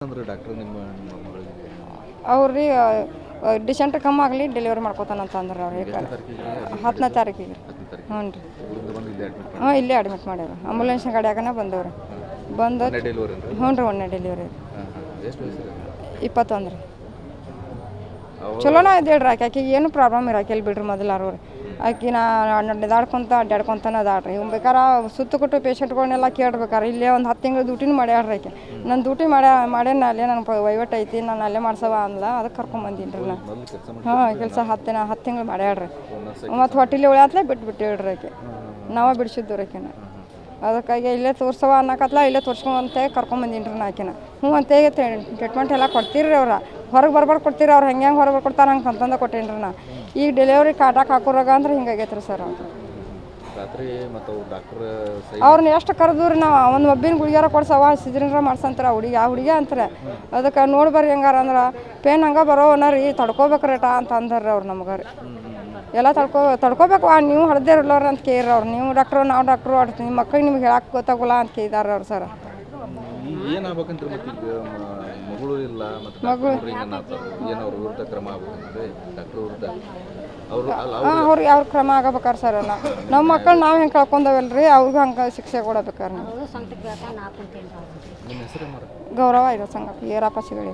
ಅಂದ್ರೆ ಡಾಕ್ಟರ್ ನಿಮ್ಮ ಮಗಳಿಗೆ ಅವ್ರಿ ಡಿಸೆಂಟ್ ಕಮ್ಮಿ ಆಗಲಿ ಡೆಲಿವರಿ ಮಾಡ್ಕೋತಾನಂತ ಅಂದ್ರೆ ಅವ್ರು ಎಷ್ಟನೇ ತಾರೀಕಿಗೆ ಅಡ್ಮಿಟ್ 10ನೇ ತಾರೀಕಿಗೆ ಮಾಡಿದ್ರು? 10ನೇ ತಾರೀಕಿಗೆ ಹ್ಞೂ ರೀ ಇಲ್ಲಿಂದ ಬಂದು ಇಲ್ಲೇ ಅಡ್ಮಿಟ್ ಹ್ಞೂ ಇಲ್ಲೇ ಅಡ್ಮಿಟ್ ಮಾಡ್ಯಾರ ಆಂಬುಲೆನ್ಸ್ ಗಾಡಿಯಾಗನ ಬಂದವ್ರಿ ಬಂದು ಒಂದೇ ಡೆಲಿವರಿ ರೀ? ಹ್ಞೂ ರೀ ಒಂದೇ ಡೆಲಿವರಿ ಹಾಂ ಹಾಂ ಎಷ್ಟು ವಯಸ್ಸು ರೀ? 21 ರೀ ಚಲೋನ ಇದು ಹೇಳ್ರಿ ಆಕೆಗೆ ಏನು ಪ್ರಾಬ್ಲಮ್ ಇರಾಕಿಲ್ಲ ಬಿಡ್ರಿ ಮೊದಲಾರು ರೀ ಆಕೆ ನಡೆದಾಡ್ಕೊಂತ ಅಡ್ಡಾಡ್ಕೊಂತಾನೆ ಅದಾಳ್ರಿ ಇವ್ನು ಬೇಕಾರೆ ಸುತ್ತ ಕೊಟ್ಟು ಪೇಷಂಟ್ಗಳನ್ನೆಲ್ಲ ಕೇಳ್ಬೇಕಾರೆ ಇಲ್ಲೇ ಒಂದು 10 ತಿಂಗಳು ಡ್ಯೂಟಿನೂ ಮಾಡ್ಯಾಳ್ರಿ ಆಕೆ ನಾನು ಡ್ಯೂಟಿ ಮಾಡ್ಯಾನ ಅಲ್ಲೇ ನನಗೆ ವಹಿವಾಟು ಐತಿ ನಾನು ಅಲ್ಲೇ ಮಾಡ್ಸವ ಅಂದ್ಲ ಅದಕ್ಕೆ ಕರ್ಕೊಂಬಂದೀನಿ ರೀ ನಾನು. ಹಾಂ ಕೆಲಸ 10 ತಿಂಗಳು ಮಾಡ್ಯಾಳ್ರಿ ಮತ್ತು ಹೊಟ್ಟಿಲಿ ಉಳಿಯಾತ್ಲೆ ಬಿಟ್ಟು ಹೇಳ್ರಿ ಆಕೆ ನಾವೇ ಬಿಡಿಸಿದ್ದು ರೀ ಆಕೆನ ಅದಕ್ಕಾಗಿ ಇಲ್ಲೇ ತೋರ್ಸವ ಅನ್ನಕತ್ಲ ಇಲ್ಲೇ ತೋರ್ಸ್ಕೊಂತ ಕರ್ಕೊಂಬಂದೀನಿ ರೀ ಆಕೆನ ಹ್ಞೂ ಅಂತೇಳಿ ಟ್ರೀಟ್ಮೆಂಟ್ ಎಲ್ಲ ಕೊಡ್ತೀರಿ ಅವ್ರು ಹೊರಗೆ ಬರ್ಬಾರ್ದು ಕೊಡ್ತೀರಿ ಅವ್ರು ಹೆಂಗೆ ಹೊರಗೆ ಬರ್ಕೊಡ್ತಾರೆ ಹಂಗೆ ಅಂತಂದ ಕೊಟ್ಟೇನಿ ರೀ ನಾ ಈಗ ಡೆಲಿವರಿ ಕಾಟಾಕ್ ಹಾಕೋರಾಗ ಅಂದ್ರೆ ಹಿಂಗಾಗೈತೆ ರೀ ಸರ್ ಅವ್ರು ರಾತ್ರಿ ಮತ್ತು ಅವ್ರು ಡಾಕ್ಟ್ರ್ ಅವ್ರನ್ನ ಎಷ್ಟು ಕರೆದು ರೀ ನಾವು ಒಂದು ಒಬ್ಬಿನ ಗುಳಿಗಾರ ಕೊಡ್ಸವ ಸಿದ್ರಿನ್ರ ಮಾಡ್ಸಂತಾರೆ ಆ ಹುಡುಗಿ ಅಂತಾರೆ ಅದಕ್ಕೆ ನೋಡಿ ಬರ್ರಿ ಹೆಂಗಾರ ಅಂದ್ರೆ ಪೇನ್ ಹಂಗೆ ಬರೋವನ ರೀ ತಡ್ಕೋಬೇಕ್ರೇಟ ಅಂತ ಅಂದಾರೆ ಅವ್ರು ನಮ್ಗೆ ರೀ ಎಲ್ಲ ತಡ್ಕೋಬೇಕು ನೀವು ಹೊಡೆದೇ ಇರಲ್ಲವ್ರ ಅಂತ ಕೇಳ್ರಿ ಅವ್ರು ನೀವು ಡಾಕ್ಟ್ರು ನಾವು ಡಾಕ್ಟ್ರು ನಿಮ್ಮ ಮಕ್ಳಿಗೆ ನಿಮ್ಗೆ ಹೇಳಕ್ಕೆ ಗೊತ್ತಾಗೋಲ್ಲ ಅಂತ ಕೇಳಿದಾರೆ ಅವ್ರು ಸರ್ ಏನಾಗ್ಬೇಕಂತ ಮತ್ತೆ ಈಗ ಮಗಳು ಇಲ್ಲ ಮತ್ತು ಮಗಳು ಏನು ಅವ್ರ ವಿರುದ್ಧ ಕ್ರಮ ಆಗ್ಬೇಕಂದ್ರೆ ಡಾಕ್ಟ್ರ್ ವಿರುದ್ಧ ಅವ್ರಿಗೆ ಅವ್ರ ಕ್ರಮ ಆಗಬೇಕಾರೆ ಸರ್ ನಮ್ಮ ಮಕ್ಕಳು ನಾವು ಹೆಂಗೆ ಕಳ್ಕೊಂಡವಲ್ರಿ ಅವ್ರಿಗೂ ಹಂಗೆ ಶಿಕ್ಷೆ ಕೊಡಬೇಕಾರೆ ನಿಮ್ಮ ಹೆಸರು ಗೌರವ ಇರೋ ಸಂಗಪ್ಪ ಏರಪ್ಪ ಸಿಗಳಿ